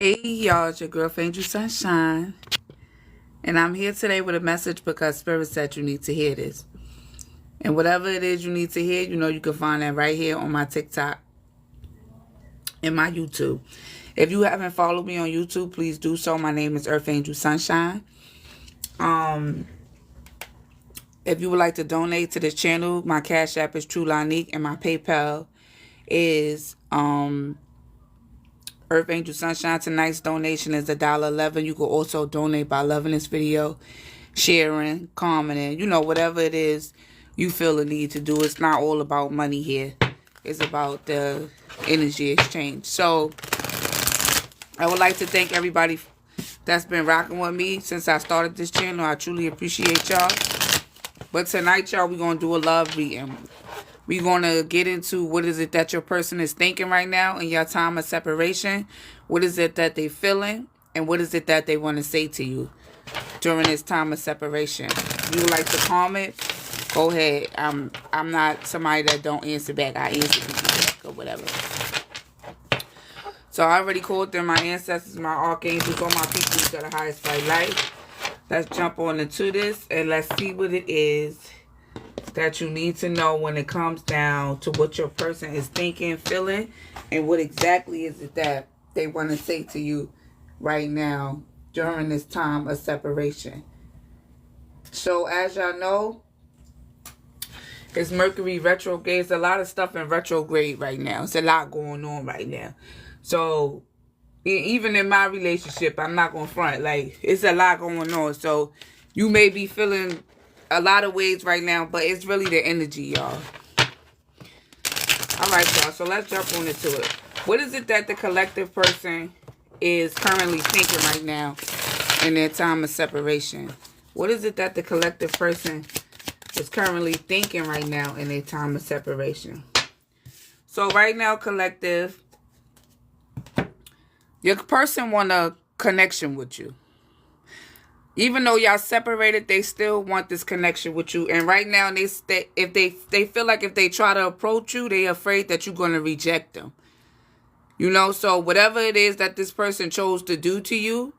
Hey y'all, it's your girl Angel Sunshine, and I'm here today with a message because Spirit said you need to hear this. And whatever it is you need to hear, you know you can find that right here on my TikTok and my YouTube. If you haven't followed me on YouTube, please do so. My name is EarthangelSunshine. If you would like to donate to this channel, my Cash App is TrueLanique and my PayPal is Earth Angel Sunshine. Tonight's donation is $1.11. You can also donate by loving this video, sharing, commenting, whatever it is you feel the need to do. It's not all about money here. It's about the energy exchange. So I would like to thank everybody that's been rocking with me since I started this channel. I truly appreciate y'all. But tonight, y'all, we're going to do a love reading. We're going to get into what is it that your person is thinking right now in your time of separation. What is it that they're feeling? And what is it that they want to say to you during this time of separation? If you would like to comment, go ahead. I'm not somebody that don't answer back. I answer people back or whatever. So I already called them my ancestors, my archangels, all my people to the highest fight life. Let's jump on into this and let's see what it is that you need to know when it comes down to what your person is thinking, feeling, and what exactly is it that they want to say to you right now during this time of separation. So as y'all know, it's Mercury retrograde. There's a lot of stuff in retrograde right now. It's a lot going on right now. So even in my relationship, I'm not going to front. Like, it's a lot going on. So you may be feeling a lot of ways right now, but it's really the energy, y'all. All right, y'all. So let's jump on into it. What is it that the collective person is currently thinking right now in their time of separation? What is it that the collective person is currently thinking right now in their time of separation? So right now, collective, your person want a connection with you. Even though y'all separated, they still want this connection with you. And right now, they feel like if they try to approach you, they're afraid that you're going to reject them. So whatever it is that this person chose to do to you,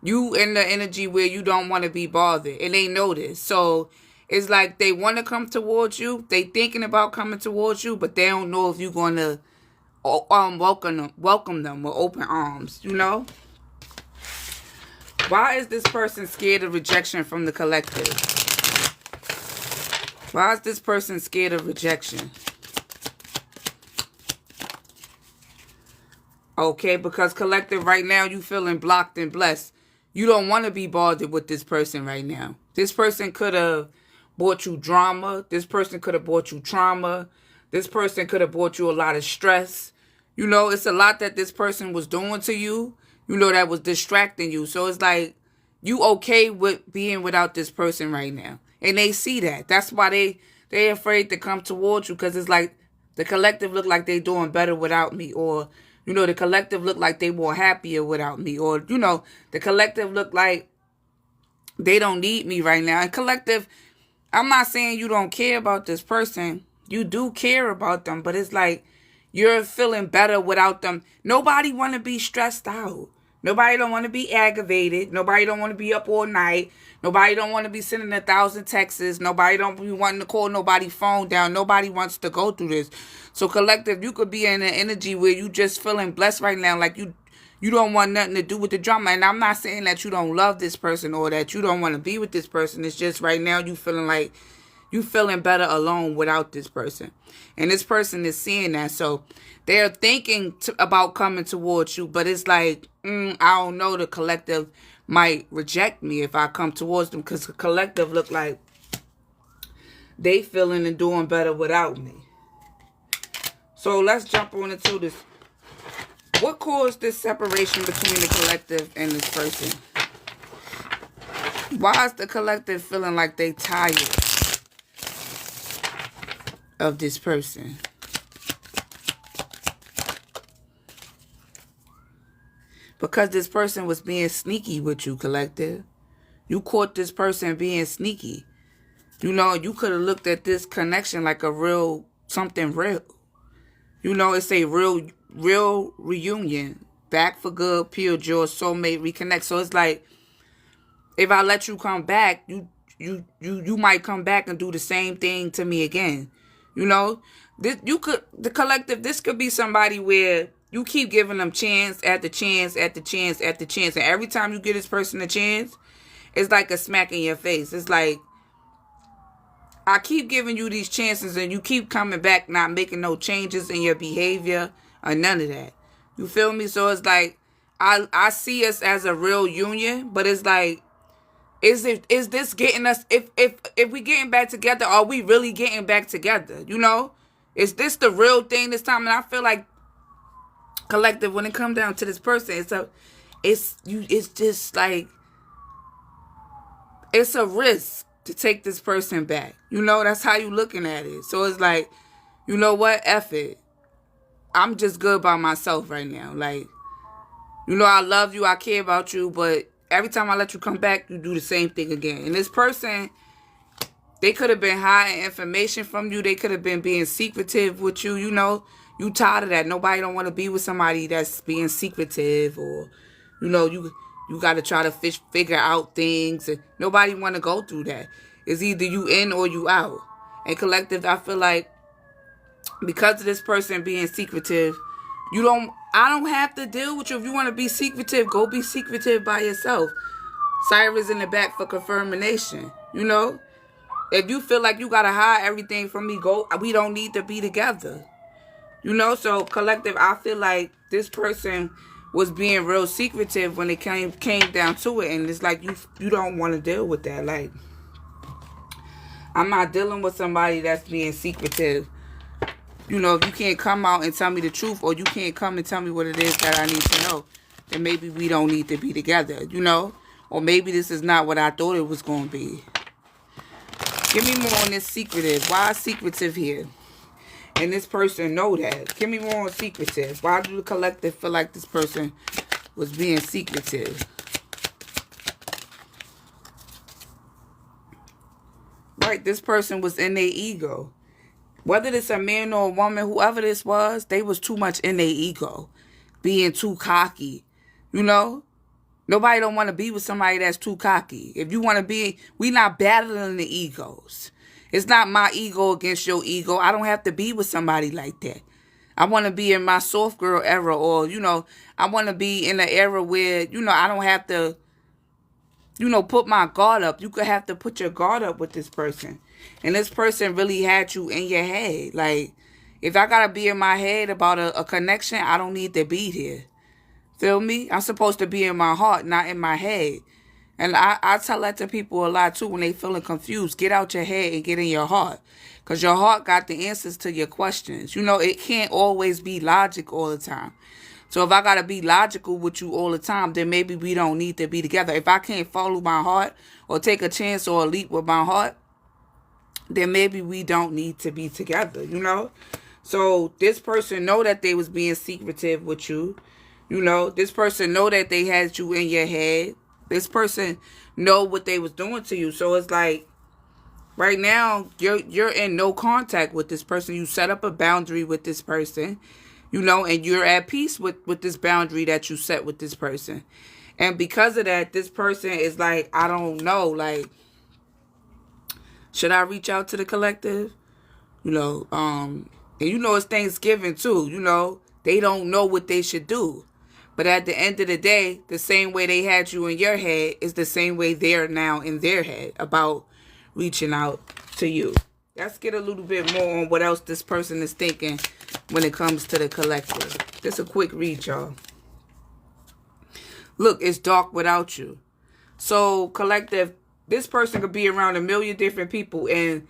you in the energy where you don't want to be bothered. And they know this. So it's like they want to come towards you. They thinking about coming towards you, but they don't know if you're going to welcome them with open arms, Why is this person scared of rejection from the collective? Why is this person scared of rejection? Okay, because collective right now, you feeling blocked and blessed. You don't want to be bothered with this person right now. This person could have brought you drama. This person could have brought you trauma. This person could have brought you a lot of stress. It's a lot that this person was doing to you, that was distracting you. So it's like you okay with being without this person right now. And they see that. That's why they afraid to come towards you, because it's like the collective look like they doing better without me. Or, the collective look like they more happier without me. Or, the collective look like they don't need me right now. And collective, I'm not saying you don't care about this person. You do care about them. But it's like you're feeling better without them. Nobody want to be stressed out. Nobody don't want to be aggravated. Nobody don't want to be up all night. Nobody don't want to be sending 1,000 texts. Nobody don't be wanting to call nobody's phone down. Nobody wants to go through this. So collective, you could be in an energy where you just feeling blessed right now. Like you don't want nothing to do with the drama. And I'm not saying that you don't love this person or that you don't want to be with this person. It's just right now you feeling like you feeling better alone without this person. And this person is seeing that. So they're thinking about coming towards you. But it's like, I don't know, the collective might reject me if I come towards them. Because the collective look like they feeling and doing better without me. So let's jump on into this. What caused this separation between the collective and this person? Why is the collective feeling like they tired of this person? Because this person was being sneaky with you, collective. You caught this person being sneaky. You could have looked at this connection like a real, something real. It's a real reunion. back for good, pure joy, soulmate, reconnect. So it's like, if I let you come back, you might come back and do the same thing to me again. You know, the collective, this could be somebody where you keep giving them chance after chance after chance after chance, and every time you give this person a chance, it's like a smack in your face. It's like, I keep giving you these chances and you keep coming back, not making no changes in your behavior or none of that. You feel me? So it's like, I see us as a real union, but it's like, is this getting us, if we getting back together, are we really getting back together? You know? Is this the real thing this time? And I feel like, collective, when it comes down to this person, it's just like, it's a risk to take this person back. You know, that's how you looking at it. So it's like, you know what? F it. I'm just good by myself right now. Like, you know, I love you, I care about you, but every time I let you come back, you do the same thing again. And this person, they could have been hiding information from you. They could have been being secretive with you. You know, you tired of that. Nobody don't want to be with somebody that's being secretive, or, you know, you got to try to figure out things. And nobody want to go through that. It's either you in or you out. And collective, I feel like, because of this person being secretive, I don't have to deal with you. If you want to be secretive, go be secretive by yourself. Cyrus in the back for confirmation. You know? If you feel like you got to hide everything from me, we don't need to be together. You know? So, collective, I feel like this person was being real secretive when it came down to it. And it's like, you don't want to deal with that. Like, I'm not dealing with somebody that's being secretive. You know, if you can't come out and tell me the truth, or you can't come and tell me what it is that I need to know, then maybe we don't need to be together, you know? Or maybe this is not what I thought it was going to be. Give me more on this secretive. Why secretive here? And this person know that. Give me more on secretive. Why do the collective feel like this person was being secretive? Right, this person was in their ego. Whether it's a man or a woman, whoever this was, they was too much in their ego. Being too cocky. You know? Nobody don't want to be with somebody that's too cocky. If you want to be, we not battling the egos. It's not my ego against your ego. I don't have to be with somebody like that. I want to be in my soft girl era, or, you know, I want to be in an era where, you know, I don't have to, you know, put my guard up. You could have to put your guard up with this person. And this person really had you in your head. Like, if I got to be in my head about a connection, I don't need to be here. Feel me? I'm supposed to be in my heart, not in my head. And I tell that to people a lot, too, when they feeling confused. Get out your head and get in your heart. Because your heart got the answers to your questions. You know, it can't always be logic all the time. So if I got to be logical with you all the time, then maybe we don't need to be together. If I can't follow my heart or take a chance or a leap with my heart, then maybe we don't need to be together, you know? So this person know that they was being secretive with you. You know, this person know that they had you in your head. This person know what they was doing to you. So it's like, right now, you're in no contact with this person. You set up a boundary with this person, you know, and you're at peace with this boundary that you set with this person. And because of that, this person is like, I don't know, like, should I reach out to the collective? You know, and you know it's Thanksgiving too, you know. They don't know what they should do. But at the end of the day, the same way they had you in your head is the same way they're now in their head about reaching out to you. Let's get a little bit more on what else this person is thinking when it comes to the collective. Just a quick read, y'all. Look, it's dark without you. So, collective, this person could be around a million different people and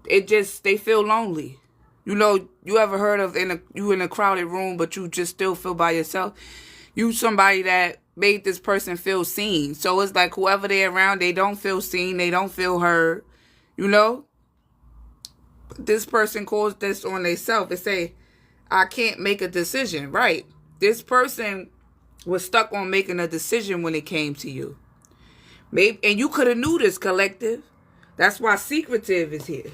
they feel lonely. You know, you ever heard of you in a crowded room, but you just still feel by yourself? You somebody that made this person feel seen. So it's like whoever they're around, they don't feel seen. They don't feel heard. You know? This person calls this on themselves and say, I can't make a decision. Right. This person was stuck on making a decision when it came to you. Maybe, and you could have knew this, collective. That's why secretive is here.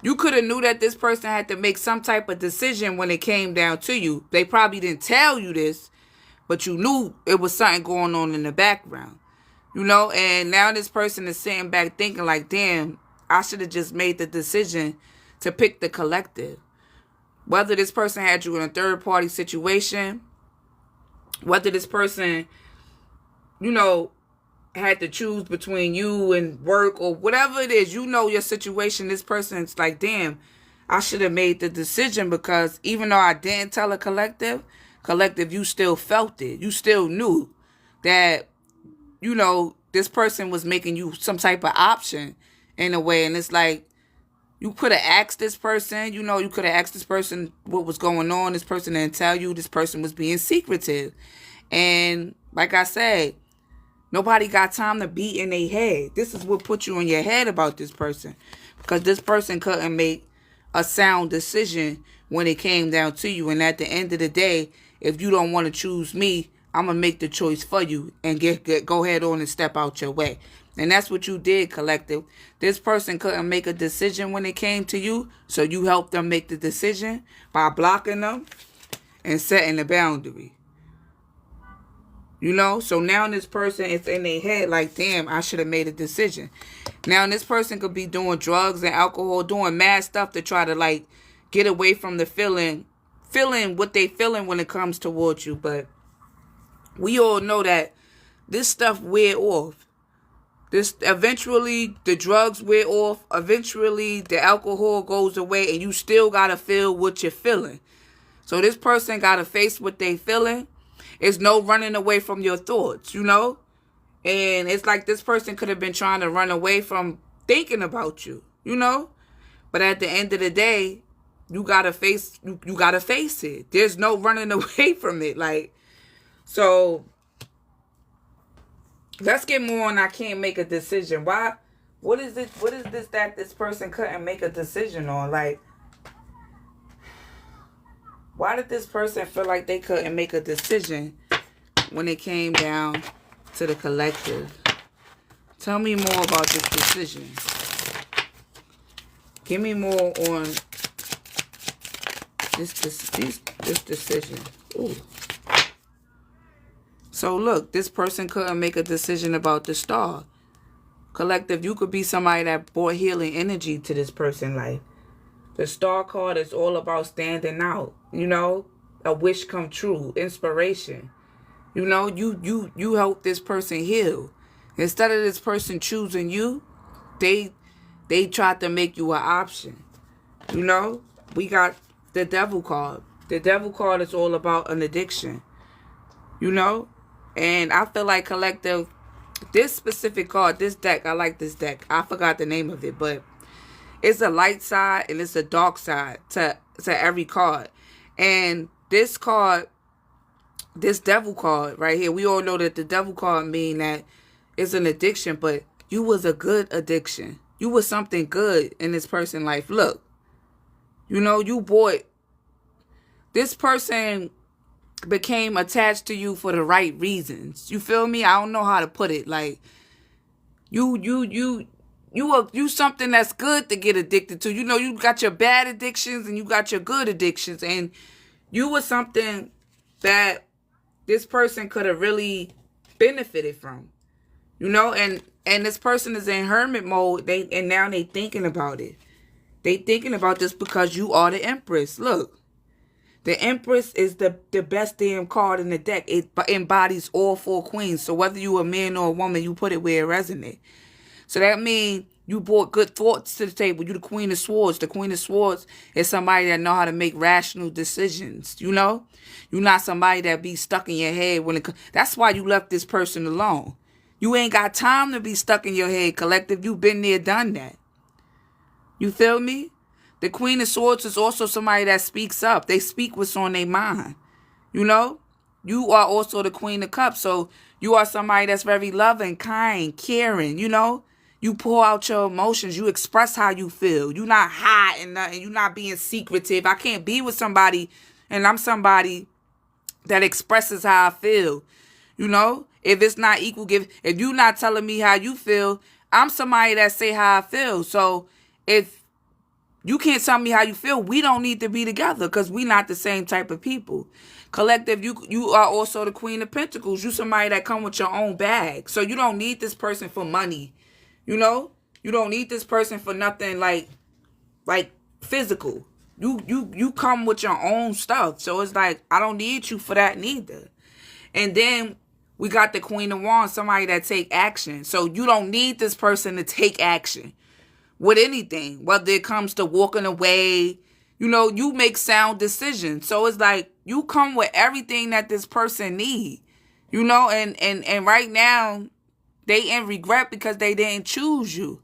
You could have knew that this person had to make some type of decision when it came down to you. They probably didn't tell you this, but you knew it was something going on in the background. You know, and now this person is sitting back thinking like, damn, I should have just made the decision to pick the collective. Whether this person had you in a third-party situation, whether this person, you know, had to choose between you and work or whatever it is, you know your situation, this person's like, damn, I should have made the decision, because even though I didn't tell a collective, you still felt it. You still knew that, you know, this person was making you some type of option in a way. And it's like, you could have asked this person, you know, you could have asked this person what was going on. This person didn't tell you. This person was being secretive. And like I said, nobody got time to be in their head. This is what put you in your head about this person. Because this person couldn't make a sound decision when it came down to you. And at the end of the day, if you don't want to choose me, I'm going to make the choice for you and go ahead on and step out your way. And that's what you did, collective. This person couldn't make a decision when it came to you, so you helped them make the decision by blocking them and setting a boundary. You know, so now this person is in their head like, damn, I should have made a decision. Now this person could be doing drugs and alcohol, doing mad stuff to try to like get away from the feeling what they feeling when it comes towards you. But we all know that this stuff wear off. This eventually the drugs wear off. Eventually the alcohol goes away, and you still gotta feel what you're feeling. So this person gotta face what they feeling. It's no running away from your thoughts, you know? And it's like this person could have been trying to run away from thinking about you, you know? But at the end of the day, you gotta face it. There's no running away from it. Like, so let's get more on I can't make a decision. Why? What is it? What is this that this person couldn't make a decision on? Like, why did this person feel like they couldn't make a decision when it came down to the collective? Tell me more about this decision. Give me more on this decision. Ooh. So look, this person couldn't make a decision about the star. Collective, you could be somebody that brought healing energy to this person's life. The star card is all about standing out, you know, a wish come true, inspiration. You know, you help this person heal. Instead of this person choosing you, they tried to make you an option. You know, we got the devil card. The devil card is all about an addiction. You know, and I feel like collective, this specific card, this deck, I like this deck. I forgot the name of it, but it's a light side and it's a dark side to every card. And this card, this devil card right here, we all know that the devil card mean that it's an addiction, but you was a good addiction. You was something good in this person's life. Look, you know, you bought, this person became attached to you for the right reasons. You feel me? I don't know how to put it. Like, you something that's good to get addicted to. You know, you got your bad addictions and you got your good addictions, and you was something that this person could have really benefited from. You know, and this person is in hermit mode. And now they thinking about it. They thinking about this because you are the Empress. Look. The Empress is the best damn card in the deck. It embodies all four queens. So whether you a man or a woman, you put it where it resonates. So that means you brought good thoughts to the table. You the Queen of Swords. The Queen of Swords is somebody that know how to make rational decisions. You know? You're not somebody that be stuck in your head. That's why you left this person alone. You ain't got time to be stuck in your head, collective. You've been there, done that. You feel me? The Queen of Swords is also somebody that speaks up. They speak what's on their mind. You know? You are also the Queen of Cups. So you are somebody that's very loving, kind, caring, you know? You pour out your emotions. You express how you feel. You're not hiding nothing. You're not being secretive. I can't be with somebody and I'm somebody that expresses how I feel. You know? If it's not equal give, if you're not telling me how you feel, I'm somebody that say how I feel. So if you can't tell me how you feel, we don't need to be together because we're not the same type of people. Collective, you are also the Queen of Pentacles. You somebody that come with your own bag. So you don't need this person for money. You know? You don't need this person for nothing like physical. You come with your own stuff. So it's like, I don't need you for that neither. And then we got the Queen of Wands, somebody that take action. So you don't need this person to take action with anything, whether it comes to walking away. You know, you make sound decisions. So it's like you come with everything that this person need. You know, and right now they in regret because they didn't choose you.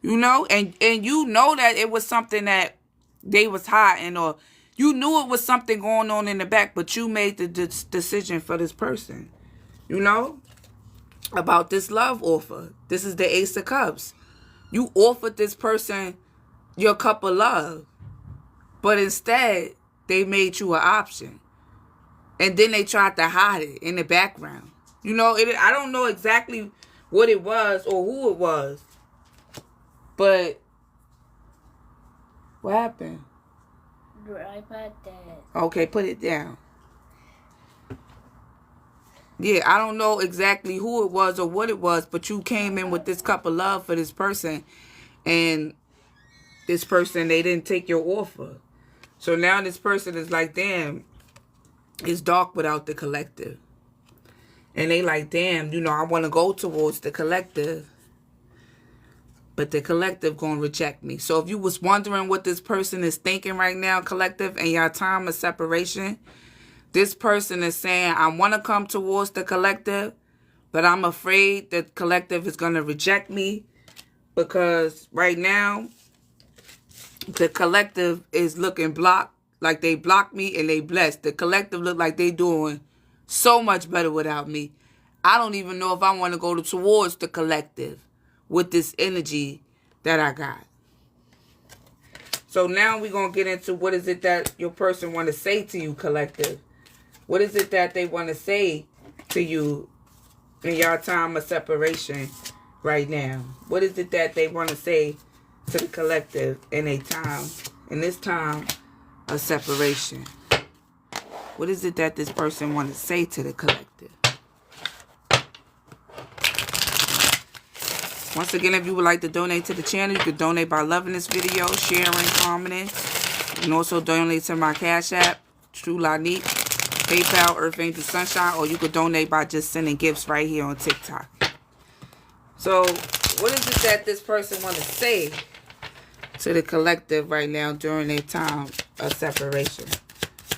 You know, and you know that it was something that they was hiding, or you knew it was something going on in the back, but you made the decision for this person. You know, about this love offer. This is the Ace of Cups. You offered this person your cup of love, but instead they made you an option. And then they tried to hide it in the background. You know, I don't know exactly what it was or who it was. But what happened? Right about that. Okay, put it down. Yeah, I don't know exactly who it was or what it was, but you came in with this cup of love for this person, and this person, they didn't take your offer. So now this person is like, damn, it's dark without the collective. And they like, damn, you know, I want to go towards the collective, but the collective going to reject me. So if you was wondering what this person is thinking right now, collective, and your time of separation, this person is saying, I want to come towards the collective, but I'm afraid the collective is going to reject me, because right now the collective is looking blocked, like they blocked me and they blessed. The collective look like they doing so much better without me. I don't even know if I want to go towards the collective with this energy that I got. So now we're going to get into what is it that your person want to say to you, collective. What is it that they want to say to you in your time of separation right now? What is it that they want to say to the collective in this time of separation? What is it that this person want to say to the collective? Once again, if you would like to donate to the channel, you can donate by loving this video, sharing, commenting. You can also donate to my Cash App, True Lanique, PayPal, EarthangelSunshine, or you could donate by just sending gifts right here on TikTok. So, what is it that this person want to say to the collective right now during their time of separation?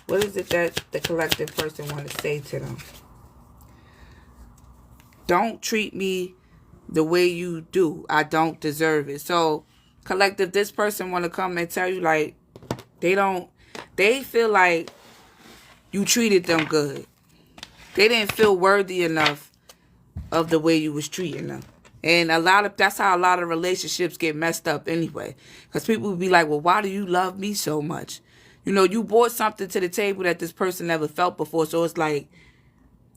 What is it that the collective person want to say to them? Don't treat me the way you do. I don't deserve it. So, collective, this person want to come and tell you, like, they feel like you treated them good. They didn't feel worthy enough of the way you was treating them. And that's how a lot of relationships get messed up anyway. Because people will be like, well, why do you love me so much? You know, you brought something to the table that this person never felt before. So it's like,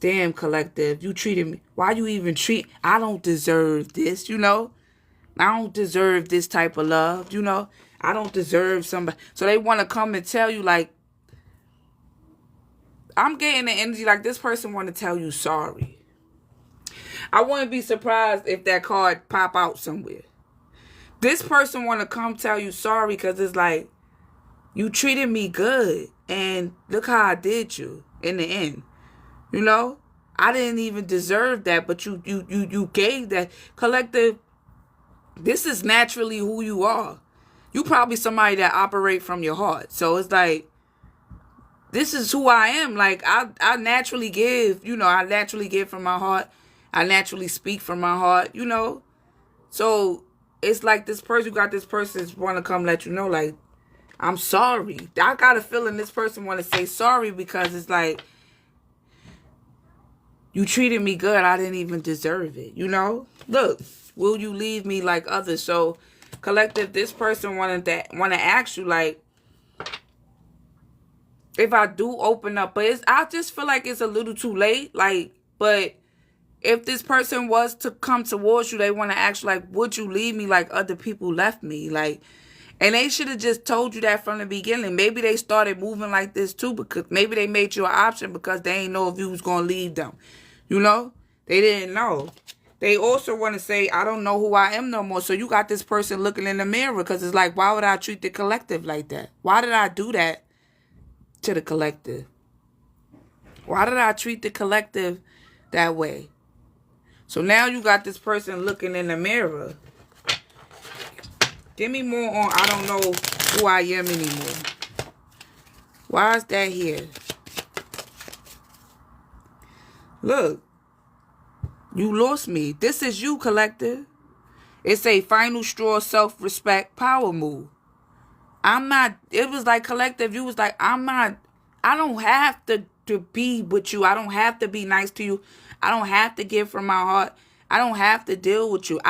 damn, collective, you treated me. Why you even treat? I don't deserve this, you know. I don't deserve this type of love, you know. I don't deserve somebody. So they want to come and tell you, like, I'm getting the energy like this person want to tell you sorry. I wouldn't be surprised if that card pop out somewhere. This person want to come tell you sorry because it's like, you treated me good and look how I did you in the end. You know, I didn't even deserve that, but you gave that. Collective, this is naturally who you are. You probably somebody that operate from your heart. So it's like, this is who I am. Like, I naturally give, you know, I naturally give from my heart. I naturally speak from my heart, you know. So it's like this person, you got this person want to come let you know, like, I'm sorry. I got a feeling this person want to say sorry because it's like, you treated me good. I didn't even deserve it, you know. Look, will you leave me like others? So, collective, this person want to ask you, like, if I do open up, but I just feel like it's a little too late. Like, but if this person was to come towards you, they want to ask you, like, would you leave me like other people left me? Like, And they should have just told you that from the beginning. Maybe they started moving like this too, because maybe they made you an option because they ain't know if you was going to leave them. You know? They didn't know. They also want to say, I don't know who I am no more. So you got this person looking in the mirror because it's like, why would I treat the collective like that? Why did I do that to the collective? Why did I treat the collective that way? So now you got this person looking in the mirror. Give me more on I don't know who I am anymore. Why is that here? Look. You lost me. This is you, collective. It's a final straw self-respect power move. I'm not, it was like collective, you was like, I don't have to be with you. I don't have to be nice to you. I don't have to give from my heart. I don't have to deal with you.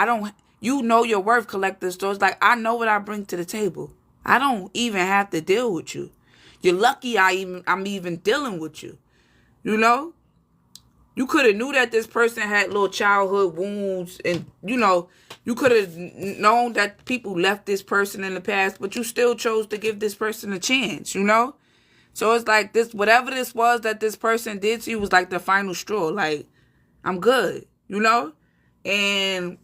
You know your worth, collective. So it's like, I know what I bring to the table. I don't even have to deal with you. You're lucky I'm even dealing with you. You know? You could have knew that this person had little childhood wounds and, you know, you could have known that people left this person in the past, but you still chose to give this person a chance, you know? So it's like this, whatever this was that this person did to you was like the final straw. Like, I'm good, you know? And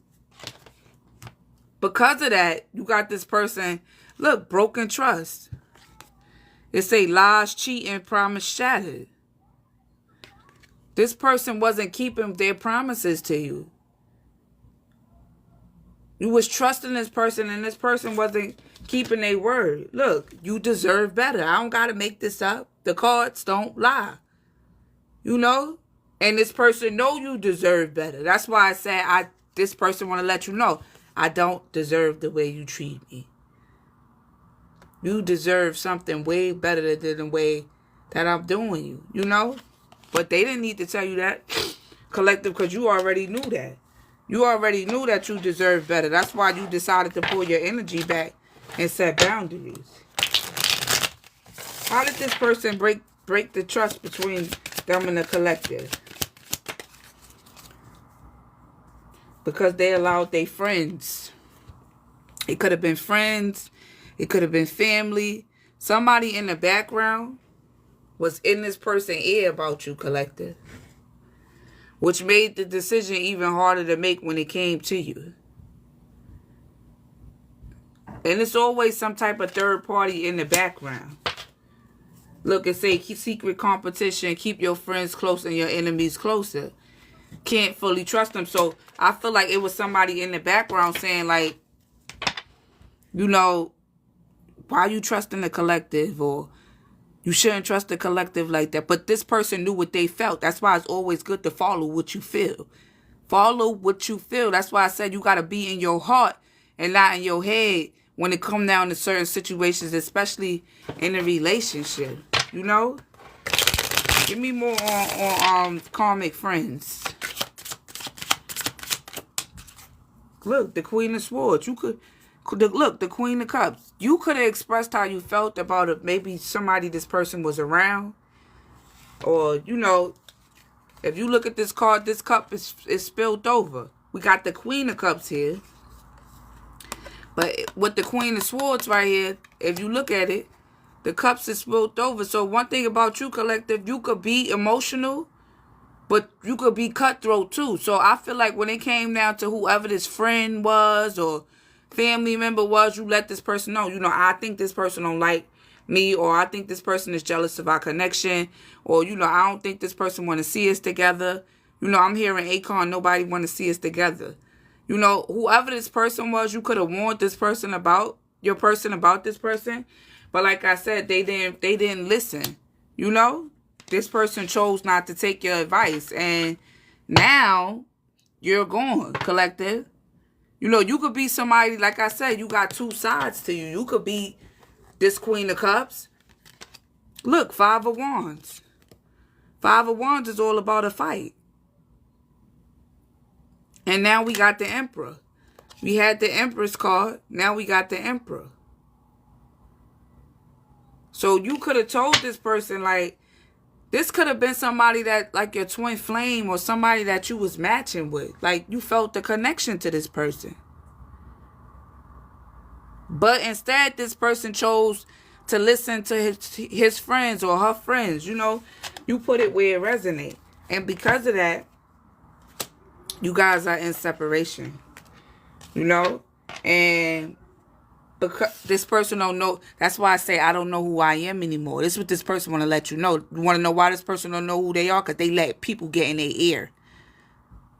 because of that, you got this person, look, broken trust. It say lies, cheating, promise shattered. This person wasn't keeping their promises to you. You was trusting this person and this person wasn't keeping their word. Look, you deserve better. I don't got to make this up. The cards don't lie. You know? And this person know you deserve better. That's why I said this person want to let you know, I don't deserve the way you treat me. You deserve something way better than the way that I'm doing you. You know? But they didn't need to tell you that, collective, because you already knew that. You already knew that you deserved better. That's why you decided to pull your energy back and set boundaries. How did this person break the trust between them and the collective? Because they allowed their friends. It could have been friends. It could have been family. Somebody in the background was in this person's ear about you, collective. Which made the decision even harder to make when it came to you. And it's always some type of third party in the background. Look, it say secret competition, keep your friends close and your enemies closer. Can't fully trust them. So I feel like it was somebody in the background saying like, you know, why are you trusting the collective? Or you shouldn't trust the collective like that. But this person knew what they felt. That's why it's always good to follow what you feel. Follow what you feel. That's why I said you got to be in your heart and not in your head when it come down to certain situations, especially in a relationship. You know? Give me more on karmic friends. Look, the Queen of Swords. Look, the Queen of Cups. You could have expressed how you felt about it. Maybe somebody this person was around. Or, you know, if you look at this card, this cup is spilled over. We got the Queen of Cups here. But with the Queen of Swords right here, if you look at it, the cups is spilled over. So one thing about you, collective, you could be emotional, but you could be cutthroat too. So I feel like when it came down to whoever this friend was or family member was, you let this person know, you know, I think this person don't like me, or I think this person is jealous of our connection, or, you know, I don't think this person want to see us together. You know, I'm hearing Akon, nobody want to see us together. You know, whoever this person was, you could have warned this person about this person. But like I said, they didn't listen. You know, this person chose not to take your advice. And now you're gone, collective. You know, you could be somebody, like I said, you got two sides to you. You could be this Queen of Cups. Look, Five of Wands. Five of Wands is all about a fight. And now we got the Emperor. We had the Empress card. Now we got the Emperor. So you could have told this person, like, this could have been somebody that, like your twin flame or somebody that you was matching with. Like, you felt the connection to this person. But instead, this person chose to listen to his friends or her friends. You know, you put it where it resonates. And because of that, you guys are in separation. You know? And because this person don't know, that's why I say I don't know who I am anymore. This is what this person want to let you know. You want to know why this person don't know who they are? Because they let people get in their ear.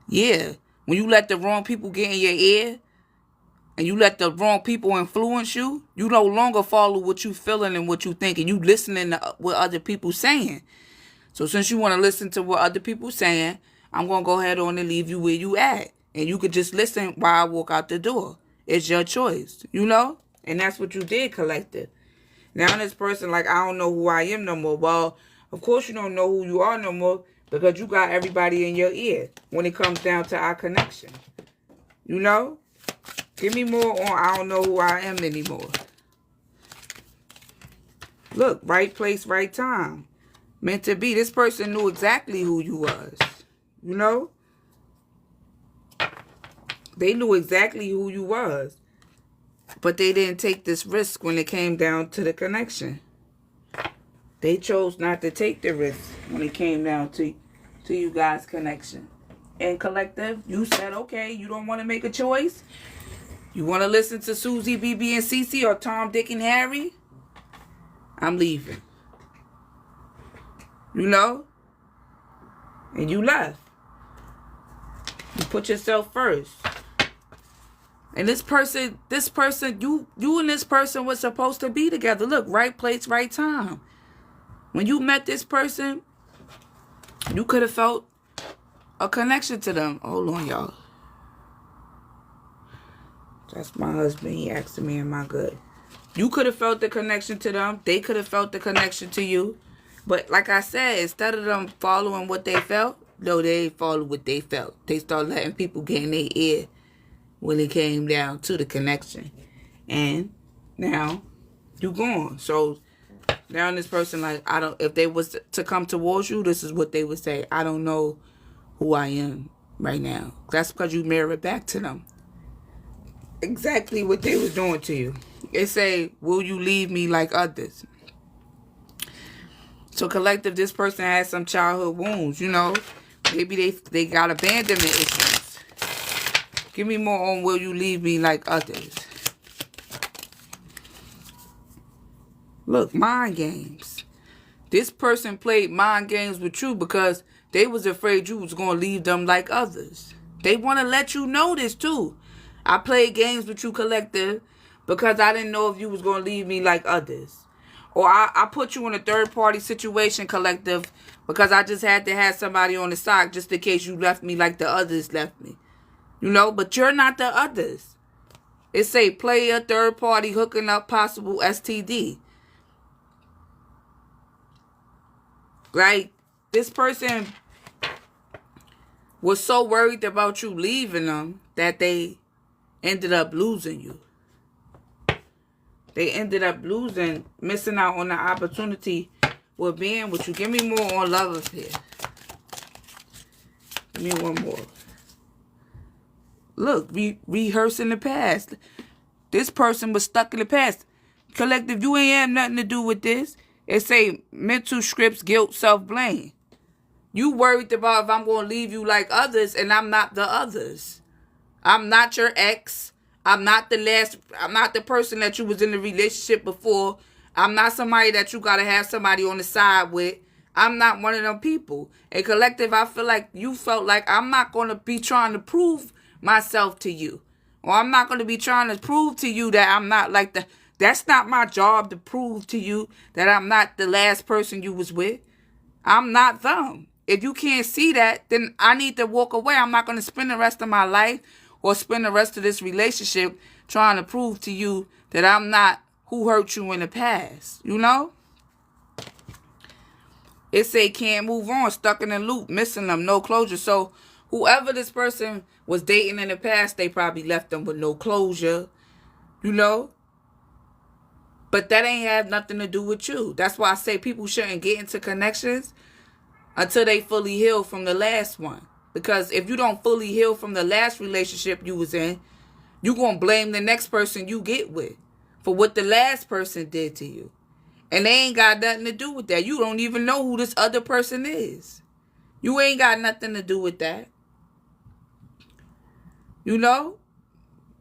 Yeah. When you let the wrong people get in your ear, and you let the wrong people influence you, you no longer follow what you feeling and what you thinking. You listening to what other people saying. So since you want to listen to what other people saying, I'm going to go ahead on and leave you where you at. And you could just listen while I walk out the door. It's your choice, you know? And that's what you did, collective. Now this person like, I don't know who I am no more. Well, of course you don't know who you are no more because you got everybody in your ear when it comes down to our connection. You know? Give me more on I don't know who I am anymore. Look, right place, right time. Meant to be. This person knew exactly who you was. You know? They knew exactly who you was. But they didn't take this risk when it came down to the connection. They chose not to take the risk when it came down to you guys' connection. And collective, you said, okay, you don't want to make a choice? You want to listen to Susie, BB, and Cece or Tom, Dick, and Harry? I'm leaving. You know? And you left. You put yourself first. And this person, you and this person was supposed to be together. Look, right place, right time. When you met this person, you could have felt a connection to them. Hold on, y'all. That's my husband. He asking me, am I good? You could have felt the connection to them. They could have felt the connection to you. But like I said, instead of them following what they felt, no, they followed what they felt. They started letting people get in their ear when it came down to the connection. And now you gone. So now this person like, if they was to come towards you, this is what they would say. I don't know who I am right now. That's because you mirror it back to them. Exactly what they was doing to you. They say, will you leave me like others? So collective, this person has some childhood wounds, you know. Maybe they got abandonment issues. Give me more on will you leave me like others? Look, mind games. This person played mind games with you because they was afraid you was going to leave them like others. They want to let you know this too. I played games with you, collective, because I didn't know if you was going to leave me like others. Or I put you in a third-party situation, collective, because I just had to have somebody on the side just in case you left me like the others left me. You know, but you're not the others. It say player, third-party, hooking up, possible STD. Like, this person was so worried about you leaving them that they ended up losing you. They ended up missing out on the opportunity with being with you. Give me more on lovers here. Give me one more. Look, rehearsing the past. This person was stuck in the past. Collective, you ain't have nothing to do with this. It say mental scripts, guilt, self-blame. You worried about if I'm going to leave you like others, and I'm not the others. I'm not your ex. I'm not the person that you was in the relationship before. I'm not somebody that you got to have somebody on the side with. I'm not one of them people. A collective, I feel like you felt like I'm not going to be trying to prove myself to you. Or I'm not going to be trying to prove to you that I'm not like that's not my job to prove to you that I'm not the last person you was with. I'm not them. If you can't see that, then I need to walk away. I'm not going to spend the rest of my life or spend the rest of this relationship trying to prove to you that I'm not who hurt you in the past. You know? It say can't move on, stuck in a loop, missing them, no closure. So whoever this person was dating in the past, they probably left them with no closure. You know? But that ain't have nothing to do with you. That's why I say people shouldn't get into connections until they fully heal from the last one. Because if you don't fully heal from the last relationship you was in, you going to blame the next person you get with. for what the last person did to you. And they ain't got nothing to do with that. You don't even know who this other person is. You ain't got nothing to do with that. You know?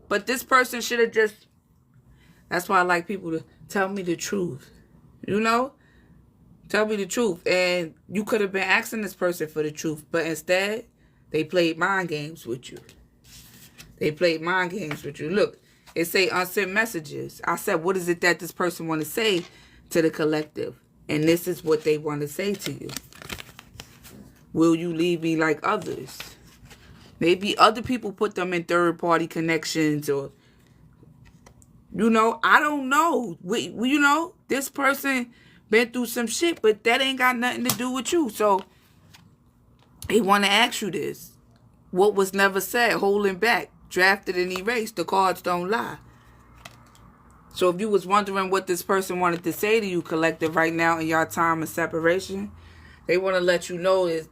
But this person should have just... That's why I like people to tell me the truth. You know? Tell me the truth. And you could have been asking this person for the truth. But instead, they played mind games with you. They played mind games with you. Look, it say unsent messages. I said, what is it that this person want to say to the collective? And this is what they want to say to you. Will you leave me like others? Maybe other people put them in third-party connections or... You know, I don't know. You know, this person been through some shit, but that ain't got nothing to do with you. So, they want to ask you this. What was never said, holding back, drafted and erased. The cards don't lie. So, if you was wondering what this person wanted to say to you, collective, right now in your time of separation, they want to let you know is...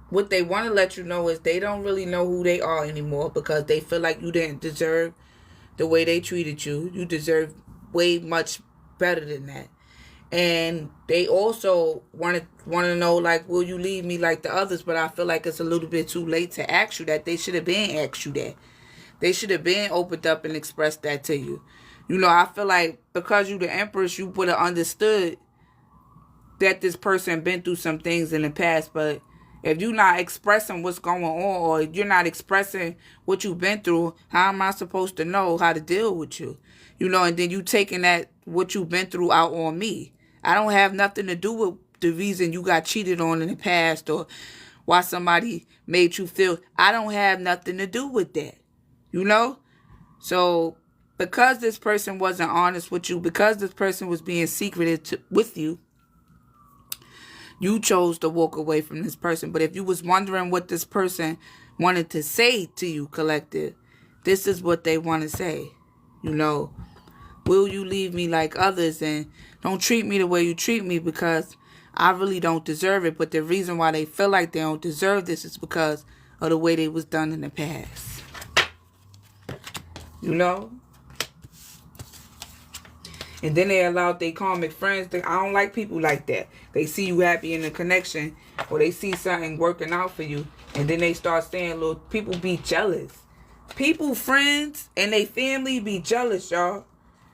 What they want to let you know is they don't really know who they are anymore because they feel like you didn't deserve the way they treated you. You deserve way much better than that. And they also want to know, like, will you leave me like the others? But I feel like it's a little bit too late to ask you that. They should have been asked you that. They should have been opened up and expressed that to you. You know, I feel like because you the Empress, you would have understood that this person been through some things in the past. But if you're not expressing what's going on, or you're not expressing what you've been through, how am I supposed to know how to deal with you? You know, and then you taking that, what you've been through, out on me. I don't have nothing to do with the reason you got cheated on in the past or why somebody made you feel. I don't have nothing to do with that. You know? So, because this person wasn't honest with you, because this person was being secretive with you, you chose to walk away from this person. But if you was wondering what this person wanted to say to you, collective, this is what they want to say. You know, will you leave me like others and don't treat me the way you treat me because I really don't deserve it. But the reason why they feel like they don't deserve this is because of the way they was done in the past. You know? And then they allowed their karmic friends to... I don't like people like that. They see you happy in a connection, or they see something working out for you, and then they start saying, look, people be jealous. People, friends, and they family be jealous, y'all.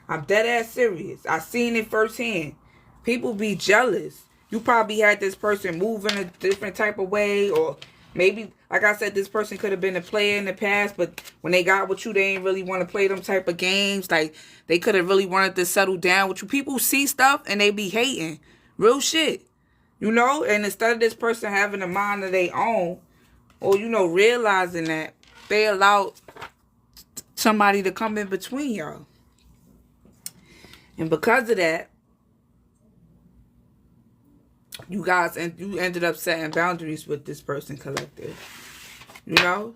I'm dead ass serious. I seen it firsthand. People be jealous. You probably had this person move in a different type of way, or maybe, like I said, this person could have been a player in the past, but when they got with you, they ain't really want to play them type of games. Like, they could have really wanted to settle down with you. People see stuff and they be hating. Real shit. You know? And instead of this person having a mind of their own, or, you know, realizing that, they allowed somebody to come in between y'all. And because of that, you guys, and you ended up setting boundaries with this person, collective. You know?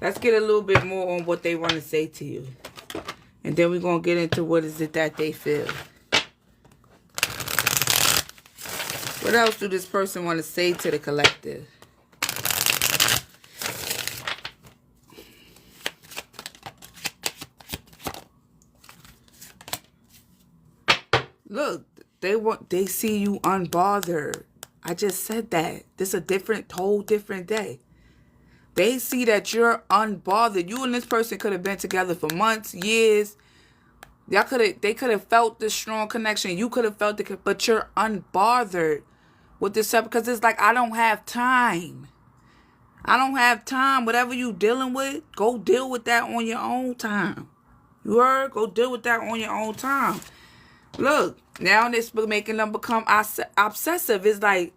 Let's get a little bit more on what they want to say to you. And then we're going to get into what is it that they feel. What else do this person want to say to the collective? Look, they see you unbothered. I just said that. This is a whole different day. They see that you're unbothered. You and this person could have been together for months, years. They could have felt this strong connection. You could have felt it, but you're unbothered with this stuff because it's like, I don't have time. I don't have time. Whatever you dealing with, go deal with that on your own time. You heard? Go deal with that on your own time. Look, now this making them become obsessive. It's like,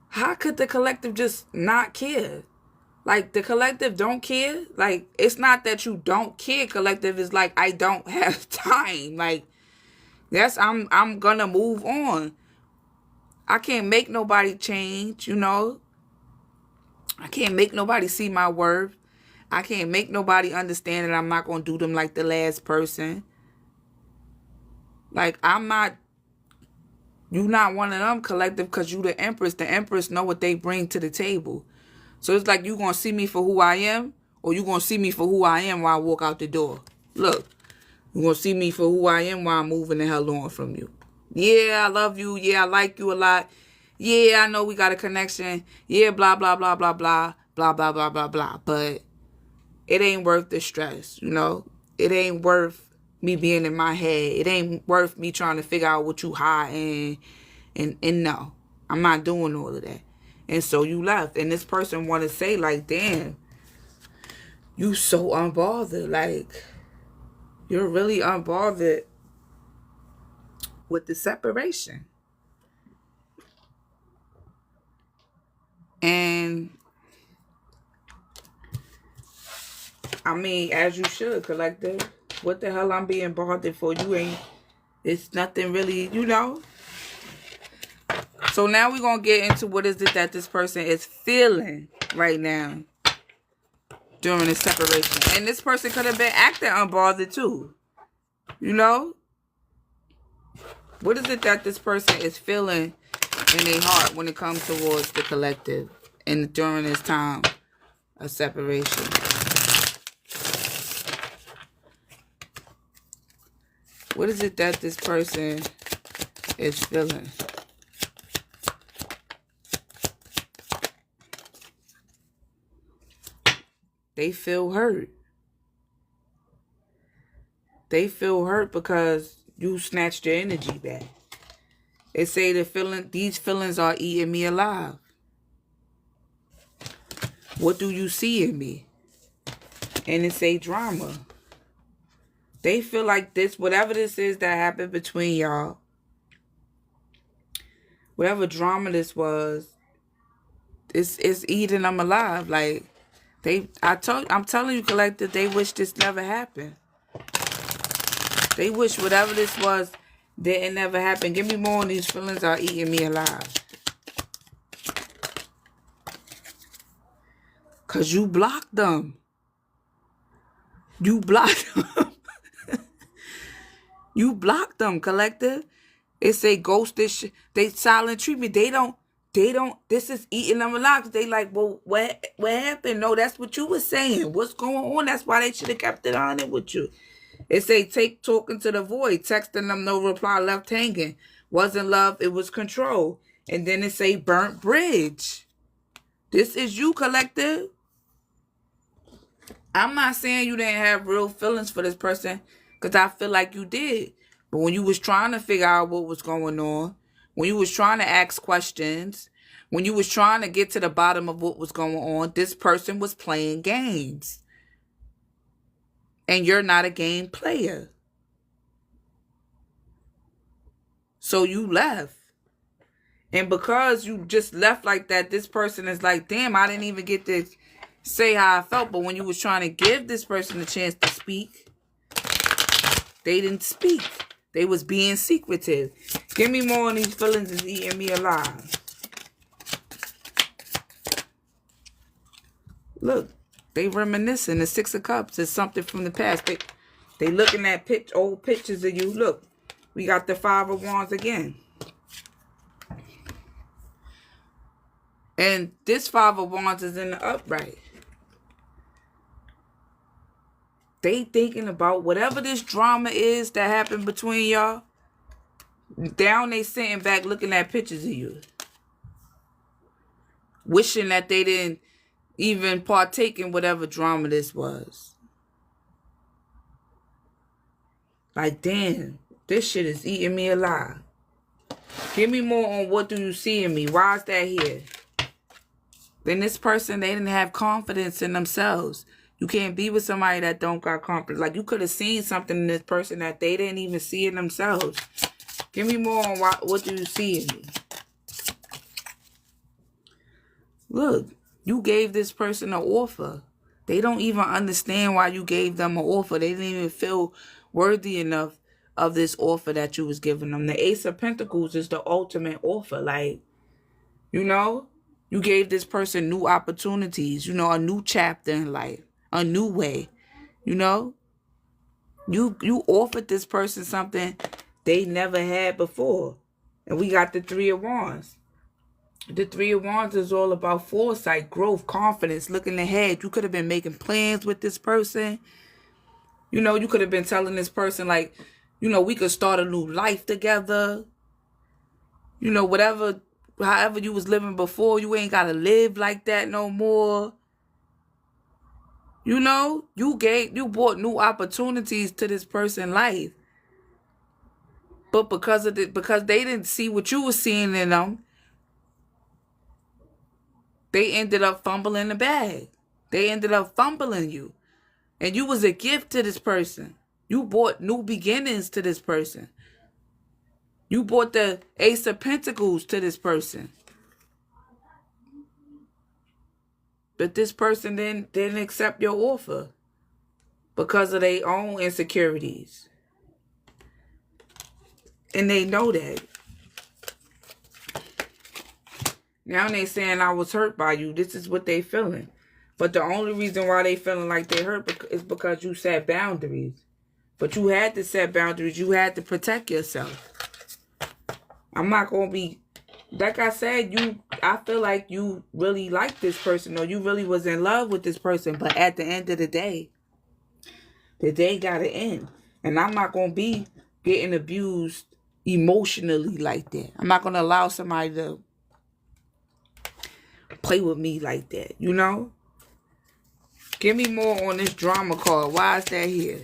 how could the collective just not care? Like, the collective don't care. Like, it's not that you don't care, collective. It's like, I don't have time. Like, yes, I'm gonna move on. I can't make nobody change, you know. I can't make nobody see my worth. I can't make nobody understand that I'm not gonna do them like the last person. Like, you not one of them, collective, because you the Empress. The Empress know what they bring to the table. So it's like, you going to see me for who I am, or you going to see me for who I am when I walk out the door. Look, You're going to see me for who I am while I'm moving the hell on from you. Yeah, I love you. Yeah, I like you a lot. Yeah, I know we got a connection. Yeah, blah, blah, blah, blah, blah, blah, blah, blah, blah, blah. But it ain't worth the stress, you know? It ain't worth me being in my head. It ain't worth me trying to figure out what you hiding. And no, I'm not doing all of that. And so you left. And this person want to say, like, damn, you so unbothered. Like, you're really unbothered with the separation. And I mean, as you should, collective. What the hell I'm being bothered for? You ain't, it's nothing really, you know. So now we're going to get into what is it that this person is feeling right now during the separation. And this person could have been acting unbothered too. You know? What is it that this person is feeling in their heart when it comes towards the collective and during this time of separation? What is it that this person is feeling? They feel hurt. They feel hurt because you snatched your energy back. They say these feelings are eating me alive. What do you see in me? And it say drama. They feel like this, whatever this is that happened between y'all, whatever drama this was, it's eating them alive. Like, I'm telling you, collective, they wish this never happened. They wish whatever this was didn't never happen. Give me more on these feelings are eating me alive. Because you blocked them. You blocked them. You blocked them, collective. It say ghost this shit. They silent treatment. They don't, this is eating them alive. They like, well, what happened? No, that's what you were saying. What's going on? That's why they should have kept it on it with you. It say take talking to the void. Texting them, no reply, left hanging. Wasn't love, it was control. And then it say burnt bridge. This is you, collective. I'm not saying you didn't have real feelings for this person, because I feel like you did. But when you was trying to figure out what was going on, when you was trying to ask questions, when you was trying to get to the bottom of what was going on, this person was playing games. And you're not a game player. So you left. And because you just left like that, this person is like, damn, I didn't even get to say how I felt. But when you was trying to give this person a chance to speak, they didn't speak. They was being secretive. Give me more on these feelings is eating me alive. Look, they reminiscing. The Six of Cups is something from the past. They looking at old pictures of you. Look, we got the Five of Wands again. And this Five of Wands is in the upright. They thinking about whatever this drama is that happened between y'all. Down they sitting back looking at pictures of you. Wishing that they didn't even partake in whatever drama this was. Like, damn, this shit is eating me alive. Give me more on what do you see in me. Why is that here? Then this person, they didn't have confidence in themselves. You can't be with somebody that don't got confidence. Like, you could have seen something in this person that they didn't even see in themselves. Give me more on what do you see in me. Look, you gave this person an offer. They don't even understand why you gave them an offer. They didn't even feel worthy enough of this offer that you was giving them. The Ace of Pentacles is the ultimate offer. Like, you know, you gave this person new opportunities, you know, a new chapter in life, a new way, you know. You offered this person something they never had before. And we got the Three of Wands. The Three of Wands is all about foresight, growth, confidence, looking ahead. You could have been making plans with this person. You know, you could have been telling this person, like, you know, we could start a new life together. You know, whatever, however you was living before, you ain't got to live like that no more. You know, you brought new opportunities to this person's life. But because they didn't see what you were seeing in them, they ended up fumbling the bag. They ended up fumbling you. And you was a gift to this person. You brought new beginnings to this person. You brought the Ace of Pentacles to this person. But this person didn't accept your offer because of their own insecurities. And they know that. Now they saying I was hurt by you. This is what they feeling. But the only reason why they feeling like they hurt is because you set boundaries. But you had to set boundaries. You had to protect yourself. I'm not going to be... Like I said, I feel like you really like this person, or you really was in love with this person. But at the end of the day got to end. And I'm not going to be getting abused emotionally like that. I'm not going to allow somebody to play with me like that, you know? Give me more on this drama card. Why is that here?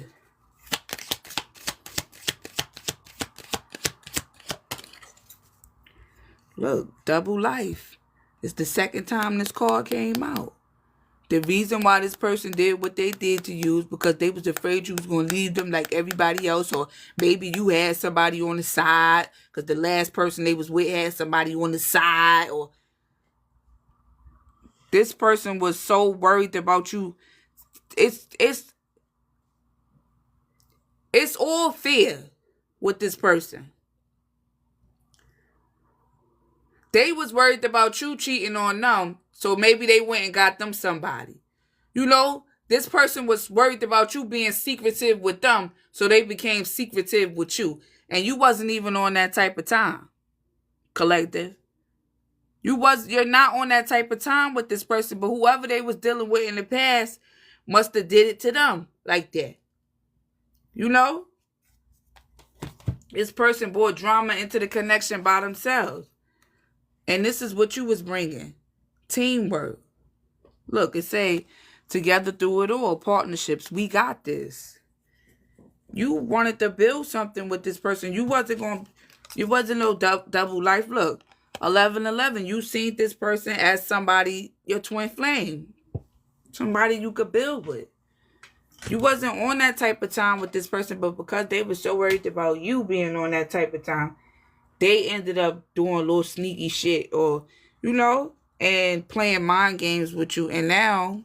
Look, double life. It's the second time this card came out. The reason why this person did what they did to you is because they was afraid you was going to leave them like everybody else. Or maybe you had somebody on the side because the last person they was with had somebody on the side. Or this person was so worried about you. It's all fear with this person. They was worried about you cheating on them, so maybe they went and got them somebody. You know, this person was worried about you being secretive with them, so they became secretive with you. And you wasn't even on that type of time, collective. You're not on that type of time with this person, but whoever they was dealing with in the past must have did it to them like that. You know? This person brought drama into the connection by themselves. And this is what you was bringing. Teamwork. Look, it say, together through it all, partnerships. We got this. You wanted to build something with this person. You wasn't no double life. Look, 1111, you seen this person as somebody, your twin flame. Somebody you could build with. You wasn't on that type of time with this person, but because they were so worried about you being on that type of time, they ended up doing a little sneaky shit, or, you know, and playing mind games with you. And now,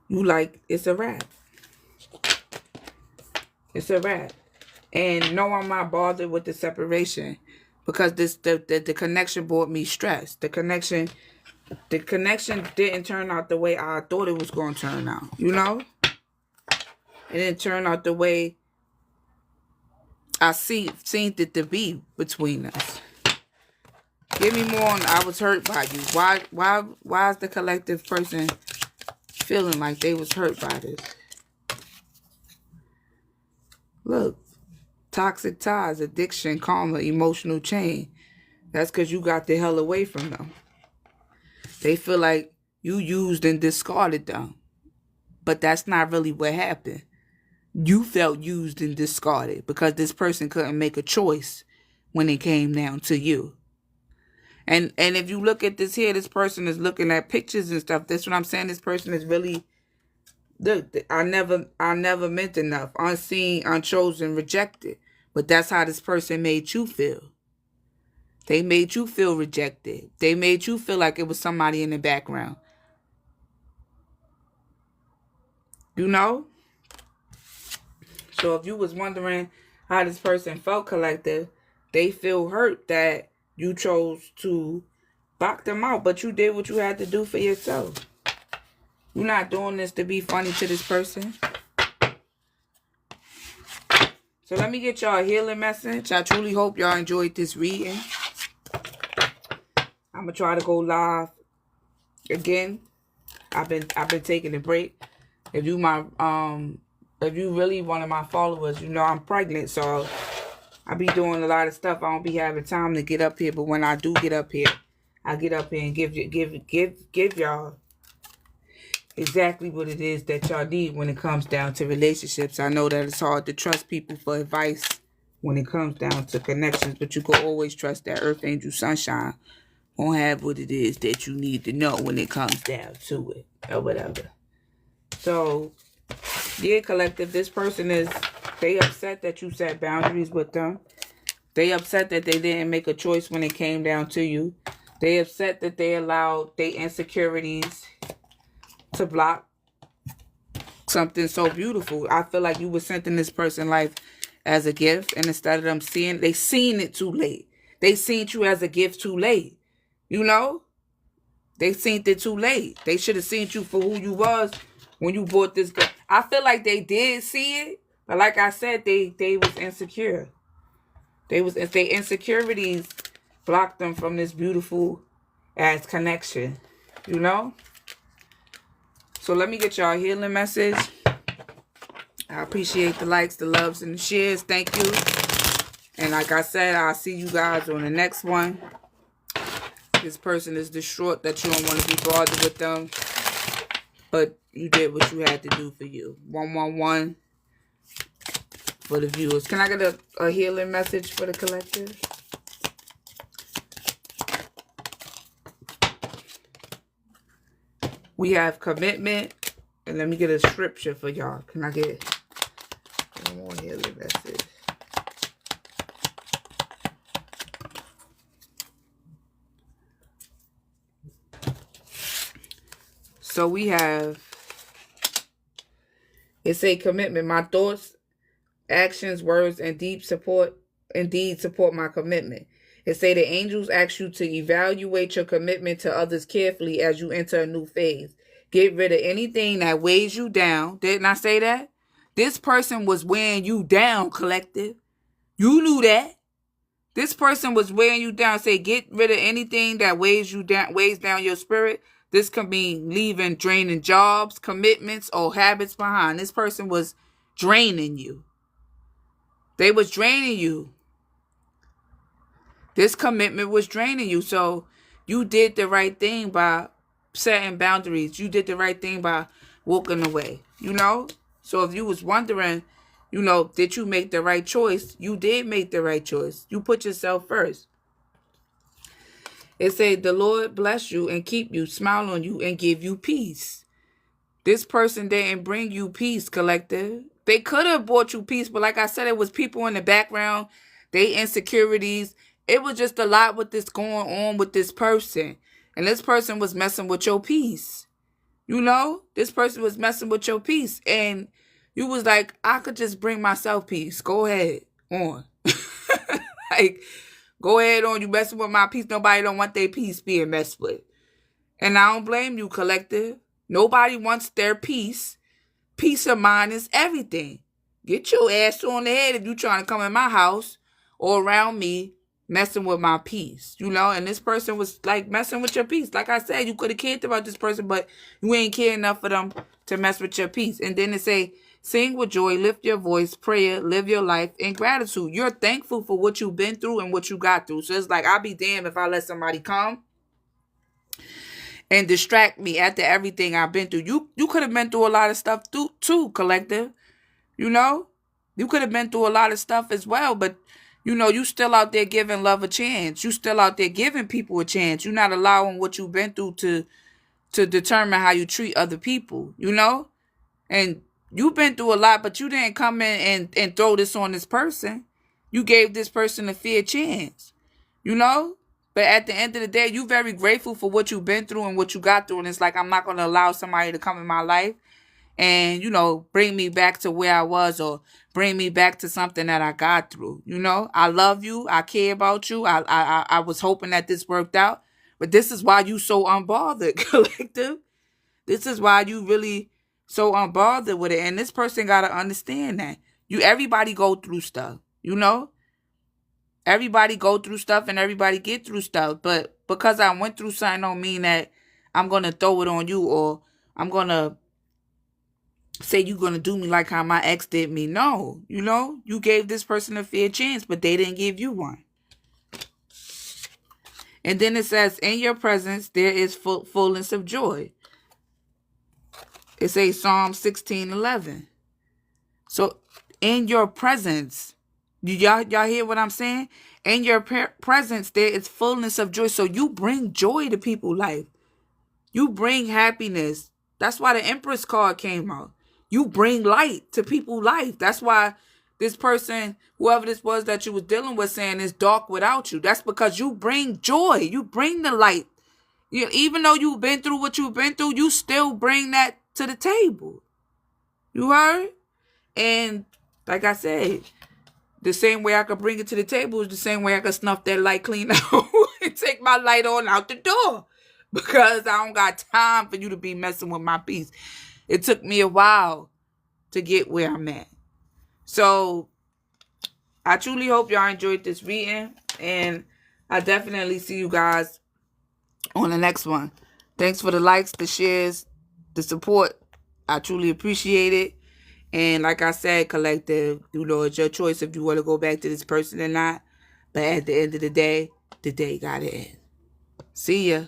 you like, it's a wrap. It's a wrap. And no, I'm not bothered with the separation. Because the connection brought me stress. The connection didn't turn out the way I thought it was going to turn out. You know? It didn't turn out the way I seen it to be between us. Give me more on I was hurt by you. Why is the collective person feeling like they was hurt by this? Look. Toxic ties, addiction, karma, emotional chain. That's because you got the hell away from them. They feel like you used and discarded them. But that's not really what happened. You felt used and discarded because this person couldn't make a choice when it came down to you. And if you look at this here, this person is looking at pictures and stuff. That's what I'm saying. This person is really, look, I never meant enough. Unseen, unchosen, rejected. But that's how this person made you feel. They made you feel rejected. They made you feel like it was somebody in the background. You know? So if you was wondering how this person felt, collective, they feel hurt that you chose to block them out. But you did what you had to do for yourself. You're not doing this to be funny to this person. So let me get y'all a healing message. I truly hope y'all enjoyed this reading. I'm gonna try to go live again. I've been taking a break. If you if you really one of my followers, you know I'm pregnant, so I be doing a lot of stuff. I don't be having time to get up here, but when I do get up here, I get up here and give y'all exactly what it is that y'all need when it comes down to relationships. I know that it's hard to trust people for advice when it comes down to connections, but you can always trust that Earth Angel Sunshine won't have what it is that you need to know when it comes down to it or whatever. So, yeah, collective, this person they upset that you set boundaries with them. They upset that they didn't make a choice when it came down to you. They upset that they allowed their insecurities to block something so beautiful. I feel like you were sent in this person's life as a gift, and instead of them they seen it too late. They seen you as a gift too late. You know? They seen it too late. They should have seen you for who you was when you bought this gun. I feel like they did see it, but like I said, they was insecure. Their insecurities blocked them from this beautiful ass connection. You know? So let me get y'all a healing message. I appreciate the likes, the loves, and the shares. Thank you. And like I said, I'll see you guys on the next one. This person is distraught that you don't want to be bothered with them. But you did what you had to do for you. 111 for the viewers. Can I get a healing message for the collective? We have commitment. And let me get a scripture for y'all. Can I get one more healing message? So we have, it's a commitment. My thoughts, actions, words, and indeed support my commitment. It say the angels ask you to evaluate your commitment to others carefully as you enter a new phase. Get rid of anything that weighs you down. Didn't I say that? This person was weighing you down, collective. You knew that. This person was weighing you down. Say, get rid of anything that weighs you down, weighs down your spirit. This could mean leaving, draining jobs, commitments, or habits behind. This person was draining you. They was draining you. This commitment was draining you. So you did the right thing by setting boundaries. You did the right thing by walking away. You know? So if you was wondering, you know, did you make the right choice? You did make the right choice. You put yourself first. It said, the Lord bless you and keep you, smile on you, and give you peace. This person didn't bring you peace, collective. They could have brought you peace, but like I said, it was people in the background, they insecurities. It was just a lot with this going on with this person. And this person was messing with your peace. You know? This person was messing with your peace. And you was like, I could just bring myself peace. Go ahead. On. Like, go ahead on. You messing with my peace. Nobody don't want their peace being messed with. And I don't blame you, collective. Nobody wants their peace. Peace of mind is everything. Get your ass on the head if you trying to come in my house or around me messing with my peace. You know, and this person was like messing with your peace. Like I said, you could have cared about this person, but you ain't care enough for them to mess with your peace. And then it say, sing with joy, lift your voice, prayer, live your life in gratitude. You're thankful for what you've been through and what you got through. So it's like, I'll be damned if I let somebody come and distract me after everything I've been through. You could have been through a lot of stuff too, collective. You know? You could have been through a lot of stuff as well, but you know, you still out there giving love a chance. You still out there giving people a chance. You're not allowing what you've been through to determine how you treat other people, you know? And you've been through a lot, but you didn't come in and throw this on this person. You gave this person a fair chance, you know? But at the end of the day, you're very grateful for what you've been through and what you got through. And it's like, I'm not going to allow somebody to come in my life and, you know, bring me back to where I was or bring me back to something that I got through. You know, I love you. I care about you. I was hoping that this worked out. But this is why you so unbothered, collective. This is why you really so unbothered with it. And this person got to understand that. Everybody go through stuff, you know? Everybody go through stuff and everybody get through stuff. But because I went through something don't mean that I'm going to throw it on you or I'm going to say you're going to do me like how my ex did me. No, you know, you gave this person a fair chance, but they didn't give you one. And then it says, in your presence, there is fullness of joy. It says Psalm 16:11. So in your presence, y'all hear what I'm saying? In your presence, there is fullness of joy. So you bring joy to people's life. You bring happiness. That's why the Empress card came out. You bring light to people's life. That's why this person, whoever this was that you was dealing with, saying it's dark without you. That's because you bring joy. You bring the light. Even though you've been through what you've been through, you still bring that to the table. You heard? And like I said, the same way I could bring it to the table is the same way I could snuff that light clean out and take my light on out the door. Because I don't got time for you to be messing with my peace. It took me a while to get where I'm at. So, I truly hope y'all enjoyed this reading. And I definitely see you guys on the next one. Thanks for the likes, the shares, the support. I truly appreciate it. And like I said, collective, you know, it's your choice if you want to go back to this person or not. But at the end of the day got to end. See ya.